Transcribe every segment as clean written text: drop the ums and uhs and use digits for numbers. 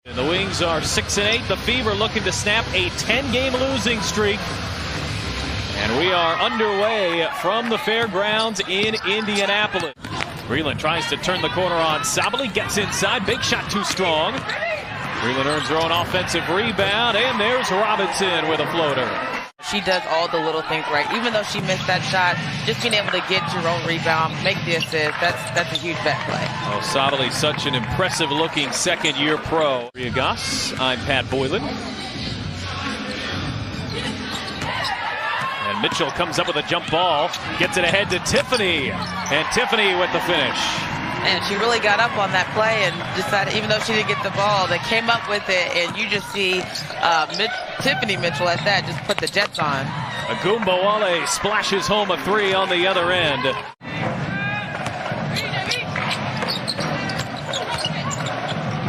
And the Wings are 6-8. The Fever looking to snap a 10-game losing streak. And we are underway from the fairgrounds in Indianapolis. Breland tries to turn the corner on Sabally, gets inside, big shot too strong. Breland earns her own offensive rebound, and there's Robinson with a floater. She does all the little things right. Even though she missed that shot, just being able to get your own rebound, make the assist, that's a huge back play. Oh, Sabally, such an impressive-looking second-year pro. Ria Goss, I'm Pat Boylan. And Mitchell comes up with a jump ball, gets it ahead to Tiffany, and Tiffany with the finish. And she really got up on that play and decided, even though she didn't get the ball, they came up with it, and you just see Tiffany Mitchell at that just put the Jets on. Agumbawale splashes home a three on the other end.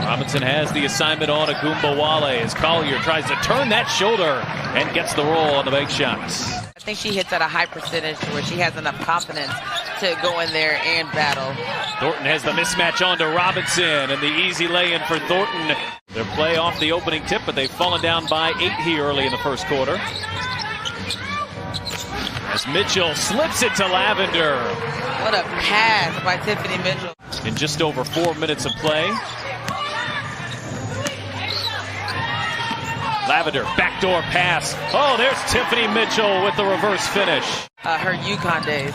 Robinson has the assignment on Agumbawale as Collier tries to turn that shoulder and gets the roll on the bank shots. I think she hits at a high percentage where she has enough confidence to go in there and battle. Thornton has the mismatch onto Robinson, and the easy lay-in for Thornton. Their play off the opening tip, but they've fallen down by 8 here early in the first quarter. As Mitchell slips it to Lavender. What a pass by Tiffany Mitchell. In just over 4 minutes of play. Lavender, backdoor pass. Oh, there's Tiffany Mitchell with the reverse finish. Her UConn days.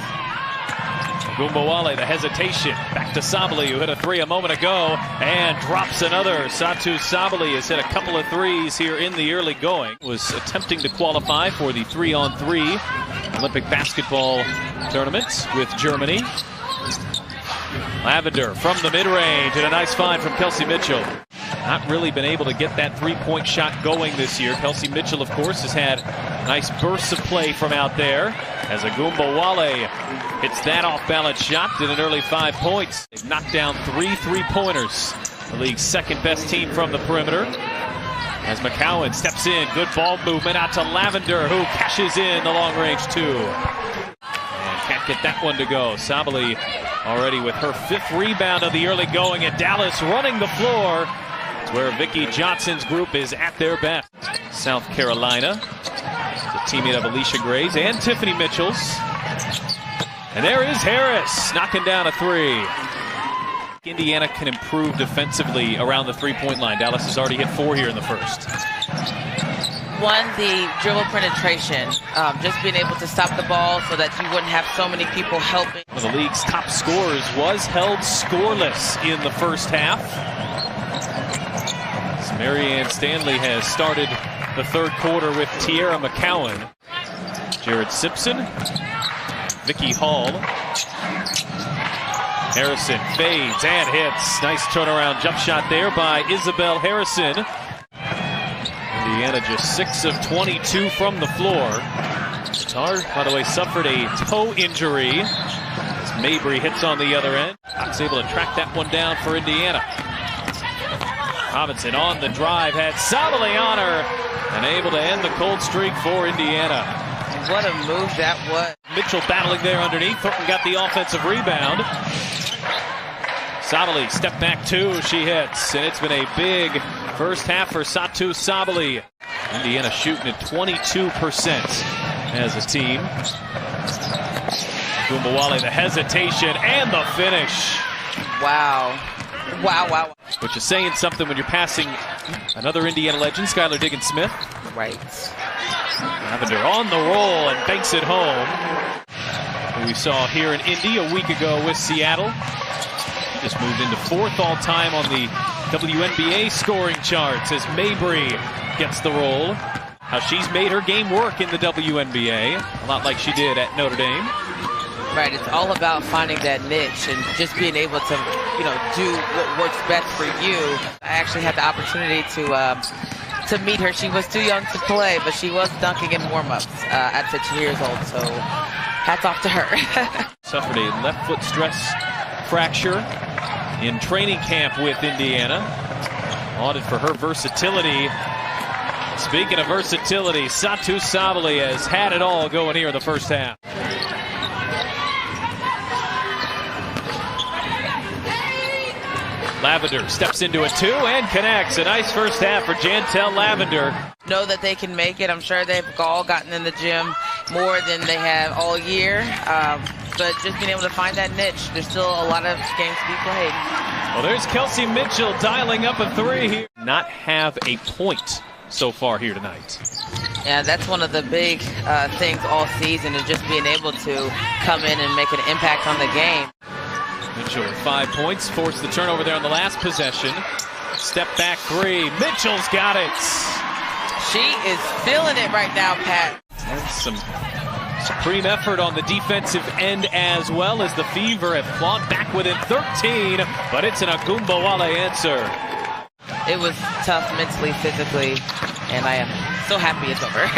Agumbawale, the hesitation. Back to Sabally, who hit a three a moment ago and drops another. Satou Sabally has hit a couple of threes here in the early going. Was attempting to qualify for the 3-on-3 Olympic basketball tournament with Germany. Lavender from the mid-range, and a nice find from Kelsey Mitchell. Not really been able to get that three-point shot going this year. Kelsey Mitchell, of course, has had nice bursts of play from out there. As Agumbawale hits that off-balance shot, did an early 5 points. They've knocked down 3 three-pointers. The league's second-best team from the perimeter. As McCowan steps in, good ball movement out to Lavender, who cashes in the long-range two. And can't get that one to go. Sabally already with her 5th rebound of the early going, and Dallas running the floor. It's where Vicki Johnson's group is at their best. South Carolina, the teammate of Alicia Gray's and Tiffany Mitchell's. And there is Harris knocking down a three. Indiana can improve defensively around the three-point line. Dallas has already hit 4 here in the first. One, the dribble penetration, just being able to stop the ball so that you wouldn't have so many people helping. One of the league's top scorers was held scoreless in the first half. As Marianne Stanley has started the third quarter with Tierra McCowan. Jared Simpson, Vicky Hall. Harrison fades and hits. Nice turnaround jump shot there by Isabel Harrison. Indiana just 6 of 22 from the floor. Tar, by the way, suffered a toe injury as Mabry hits on the other end. Fox able to track that one down for Indiana. Robinson on the drive, had Sabally on her, and able to end the cold streak for Indiana. What a move that was. Mitchell battling there underneath. Thornton got the offensive rebound. Sabally, step back two, she hits. And it's been a big first half for Satou Sabally. Indiana shooting at 22% as a team. Agumbawale, the hesitation and the finish. Wow. Wow, wow. Which is saying something when you're passing another Indiana legend, Skylar Diggins-Smith. Right. Lavender on the roll and banks it home. We saw here in Indy a week ago with Seattle. He just moved into 4th all-time on the WNBA scoring charts as Mabry gets the roll. How she's made her game work in the WNBA, a lot like she did at Notre Dame. Right, it's all about finding that niche and just being able to, do what works best for you. I actually had the opportunity to meet her. She was too young to play, but she was dunking in warm-ups at 15 years old, so hats off to her. Suffered a left foot stress fracture in training camp with Indiana. Lauded for her versatility. Speaking of versatility, Satou Sabally has had it all going here in the first half. Lavender steps into a 2 and connects. A nice first half for Jantel Lavender. Know that they can make it. I'm sure they've all gotten in the gym more than they have all year. But just being able to find that niche, there's still a lot of games to be played. Well, there's Kelsey Mitchell dialing up a 3 here. Not have a point so far here tonight. Yeah, that's one of the big things all season, is just being able to come in and make an impact on the game. Mitchell with 5 points, forced the turnover there on the last possession. Step back 3, Mitchell's got it. She is feeling it right now, Pat. That's some supreme effort on the defensive end as well, as the Fever have clawed back within 13, but it's an Agumbawale answer. It was tough mentally, physically, and I am so happy it's over.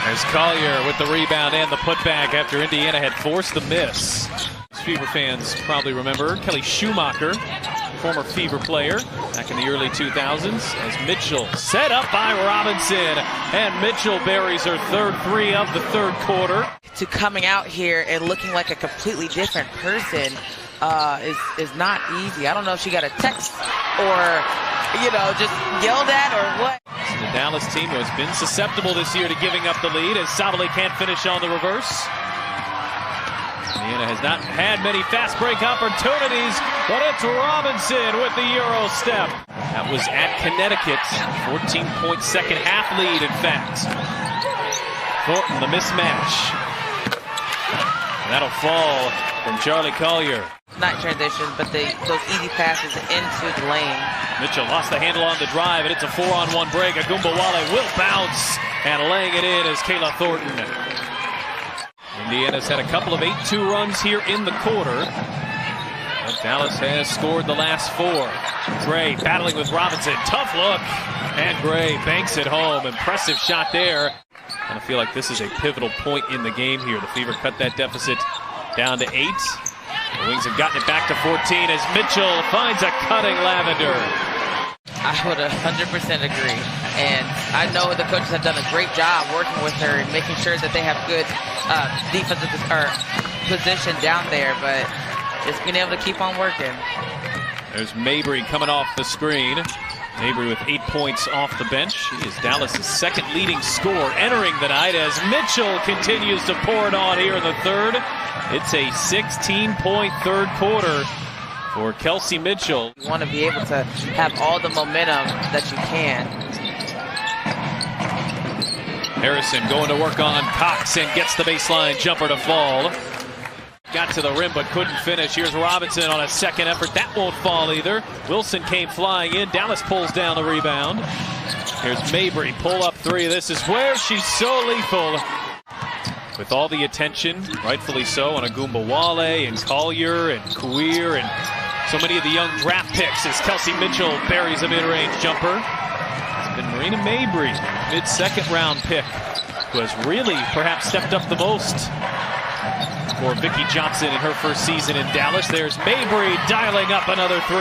There's Collier with the rebound and the putback after Indiana had forced the miss. Fever fans probably remember Kelly Schumacher, former Fever player back in the early 2000s, as Mitchell set up by Robinson, and Mitchell buries her third 3 of the third quarter. To coming out here and looking like a completely different person is not easy. I don't know if she got a text or, just yelled at or what. The Dallas team has been susceptible this year to giving up the lead, as Savali can't finish on the reverse. Indiana has not had many fast break opportunities, but it's Robinson with the Euro step. That was at Connecticut. 14-point second half lead, in fact. Thornton, the mismatch. That'll fall from Charlie Collier. Not transition, but those easy passes into the lane. Mitchell lost the handle on the drive, and it's a 4-on-1 break. Agumbawale will bounce, and laying it in is Kayla Thornton. Indiana's had a couple of 8-2 runs here in the quarter, but Dallas has scored the last 4. Gray battling with Robinson. Tough look, and Gray banks it home. Impressive shot there. I feel like this is a pivotal point in the game here. The Fever cut that deficit down to 8. The Wings have gotten it back to 14 as Mitchell finds a cutting Lavender. I would 100% agree. And I know the coaches have done a great job working with her and making sure that they have good defensive position down there, but just being able to keep on working. There's Mabry coming off the screen. Mabry with 8 points off the bench. She is Dallas' second leading scorer entering the night, as Mitchell continues to pour it on here in the third. It's a 16-point third quarter for Kelsey Mitchell. You want to be able to have all the momentum that you can. Harrison going to work on Cox and gets the baseline jumper to fall. Got to the rim but couldn't finish. Here's Robinson on a second effort. That won't fall either. Wilson came flying in. Dallas pulls down the rebound. Here's Mabry, pull up 3. This is where she's so lethal. With all the attention, rightfully so, on Agumbawale and Collier and Couir and so many of the young draft picks, as Kelsey Mitchell buries a mid-range jumper. It's been Marina Mabry, mid-second round pick, who has really perhaps stepped up the most for Vicki Johnson in her first season in Dallas. There's Mabry dialing up another 3.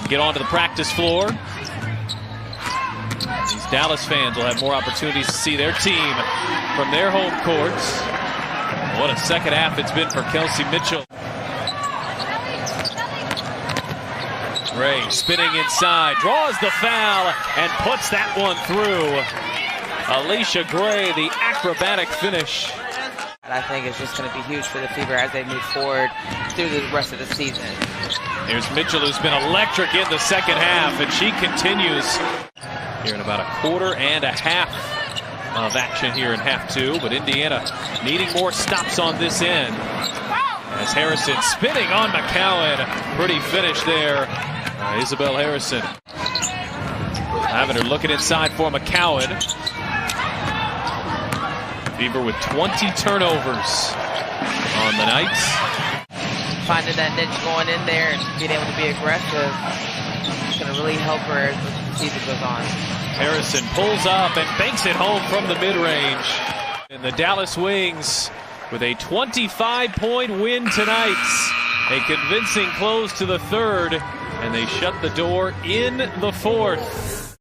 And get onto the practice floor. These Dallas fans will have more opportunities to see their team from their home courts. What a second half it's been for Kelsey Mitchell. Gray spinning inside, draws the foul, and puts that one through. Alicia Gray, the acrobatic finish. I think it's just going to be huge for the Fever as they move forward through the rest of the season. Here's Mitchell, who's been electric in the second half, and she continues here in about a quarter and a half of action here in half 2. But Indiana needing more stops on this end, as Harrison spinning on McCowan. Pretty finish there. Isabel Harrison. Lavender looking inside for McCowan. Fever with 20 turnovers on the night. Finding that niche going in there and being able to be aggressive is going to really help her as the season goes on. Harrison pulls up and banks it home from the mid-range. And the Dallas Wings with a 25-point win tonight. A convincing close to the third, and they shut the door in the fourth.